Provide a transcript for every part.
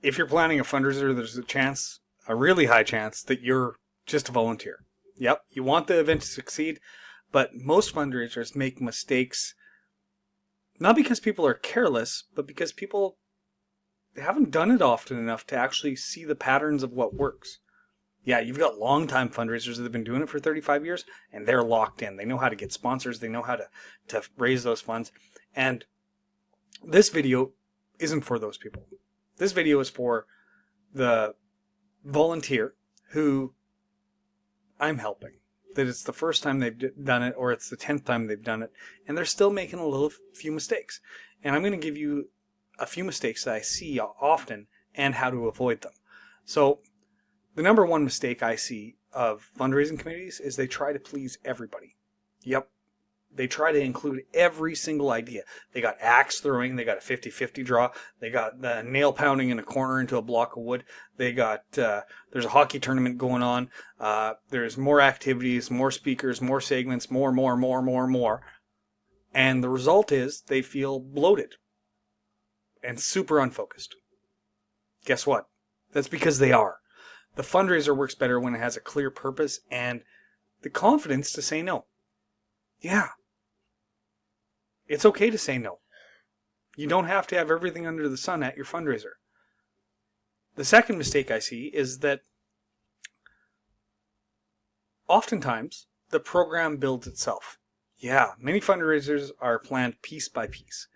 if you're planning a fundraiser, there's a really high chance that you're just a volunteer. Yep, you want the event to succeed, but most fundraisers make mistakes not because people are careless, but because people haven't done it often enough to actually see the patterns of what works. Yeah, you've got long-time fundraisers that have been doing it for 35 years, and they're locked in. They know how to get sponsors. They know how to raise those funds. And this video isn't for those people. This video is for the volunteer who I'm helping. That it's the first time they've done it, or it's the 10th time they've done it, and they're still making a few mistakes. And I'm going to give you a few mistakes that I see often and how to avoid them. So the number one mistake I see of fundraising committees is they try to please everybody. Yep. They try to include every single idea. They got axe throwing. They got a 50-50 draw. They got the nail pounding in a corner into a block of wood. They got, there's a hockey tournament going on. There's more activities, more speakers, more segments, more. And the result is they feel bloated and super unfocused. Guess what? That's because they are. The fundraiser works better when it has a clear purpose and the confidence to say no. Yeah. It's okay to say no. You don't have to have everything under the sun at your fundraiser. The second mistake I see is that oftentimes the program builds itself. Yeah, many fundraisers are planned piece by piece.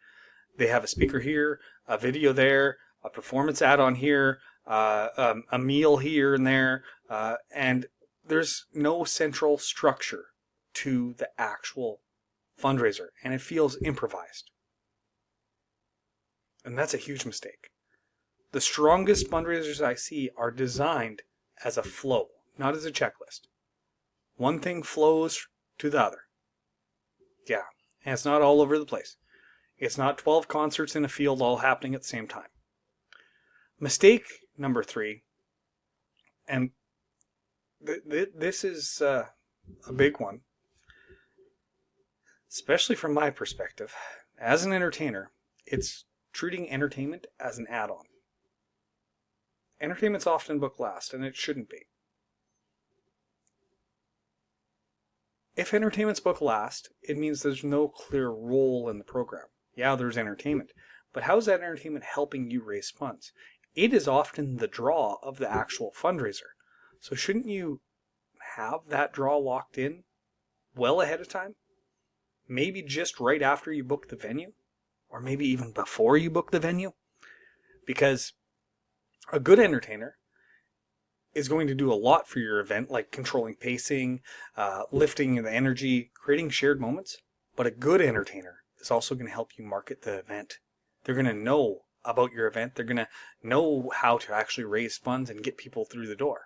They have a speaker here, a video there, a performance add-on here, a meal here and there, and there's no central structure to the actual fundraiser, and it feels improvised. And that's a huge mistake. The strongest fundraisers I see are designed as a flow, not as a checklist. One thing flows to the other. Yeah, and it's not all over the place. It's not 12 concerts in a field all happening at the same time. Mistake number 3, and this is a big one, especially from my perspective. As an entertainer, it's treating entertainment as an add-on. Entertainment's often booked last, and it shouldn't be. If entertainment's booked last, it means there's no clear role in the program. Yeah, there's entertainment, but how is that entertainment helping you raise funds? It is often the draw of the actual fundraiser. So shouldn't you have that draw locked in well ahead of time? Maybe just right after you book the venue, or maybe even before you book the venue, because a good entertainer is going to do a lot for your event, like controlling pacing, lifting the energy, creating shared moments. But a good entertainer is also going to help you market the event. They're going to know about your event. They're going to know how to actually raise funds and get people through the door.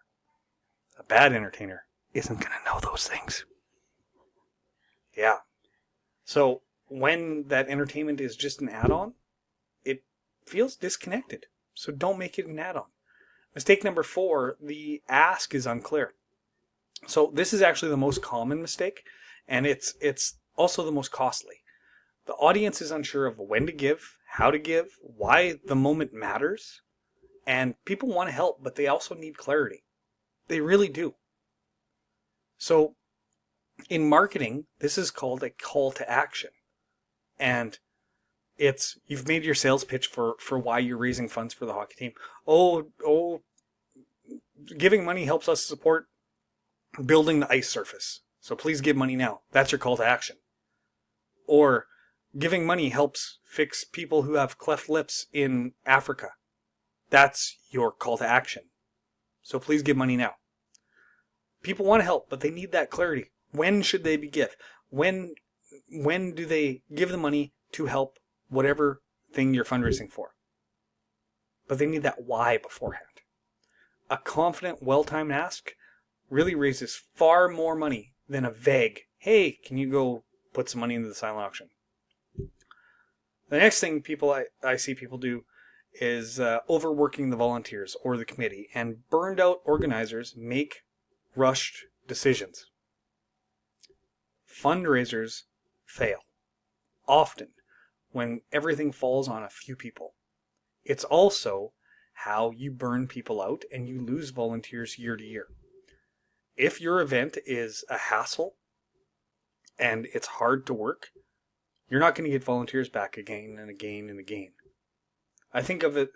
A bad entertainer isn't going to know those things. Yeah. So when that entertainment is just an add-on, it feels disconnected. So don't make it an add-on. Mistake number 4, the ask is unclear. So this is actually the most common mistake, and it's also the most costly. The audience is unsure of when to give, how to give, why the moment matters, and people want to help, but they also need clarity. They really do. So in marketing, this is called a call to action. And you've made your sales pitch for why you're raising funds for the hockey team. Oh, giving money helps us support building the ice surface. So please give money now. That's your call to action. Or giving money helps fix people who have cleft lips in Africa. That's your call to action. So please give money now. People want to help, but they need that clarity. When should they be give? When do they give the money to help whatever thing you're fundraising for? But they need that why beforehand. A confident, well-timed ask really raises far more money than a vague, hey, can you go put some money into the silent auction? The next thing I see people do is overworking the volunteers or the committee, and burned out organizers make rushed decisions. Fundraisers fail often when everything falls on a few people. It's also how you burn people out and you lose volunteers year to year. If your event is a hassle and it's hard to work, you're not going to get volunteers back again and again and again. I think of it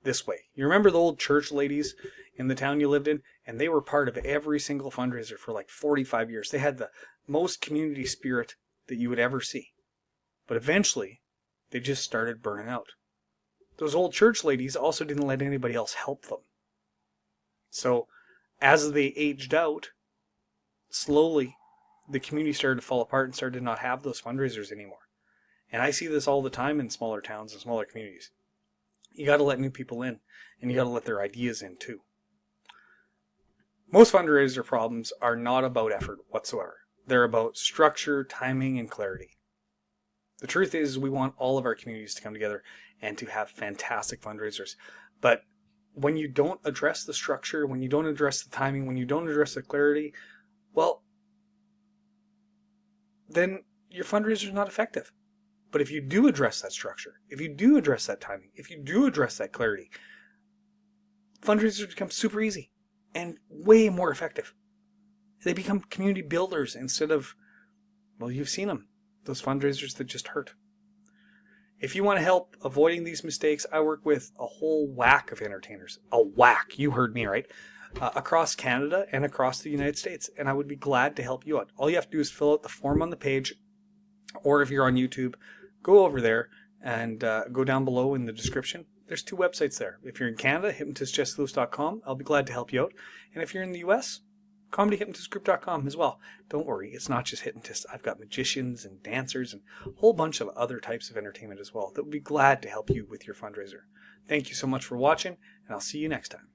this way. You remember the old church ladies in the town you lived in? And they were part of every single fundraiser for like 45 years. They had the most community spirit that you would ever see. But eventually, they just started burning out. Those old church ladies also didn't let anybody else help them. So as they aged out, slowly the community started to fall apart and started to not have those fundraisers anymore. And I see this all the time in smaller towns and smaller communities. You got to let new people in, and you got to let their ideas in too. Most fundraiser problems are not about effort whatsoever. They're about structure, timing, and clarity. The truth is, we want all of our communities to come together and to have fantastic fundraisers. But when you don't address the structure, when you don't address the timing, when you don't address the clarity, well, then your fundraiser is not effective. But if you do address that structure, if you do address that timing, if you do address that clarity, fundraisers become super easy and way more effective. They become community builders instead of, well, you've seen them, those fundraisers that just hurt. If you want to help avoiding these mistakes, I work with a whole whack of entertainers. A whack, you heard me right, across Canada and across the United States. And I would be glad to help you out. All you have to do is fill out the form on the page, or if you're on YouTube, go over there and go down below in the description. There's 2 websites there. If you're in Canada, hypnotistjesselewis.com. I'll be glad to help you out. And if you're in the US, comedyhypnotistgroup.com as well. Don't worry, it's not just hypnotists. I've got magicians and dancers and a whole bunch of other types of entertainment as well that would be glad to help you with your fundraiser. Thank you so much for watching, and I'll see you next time.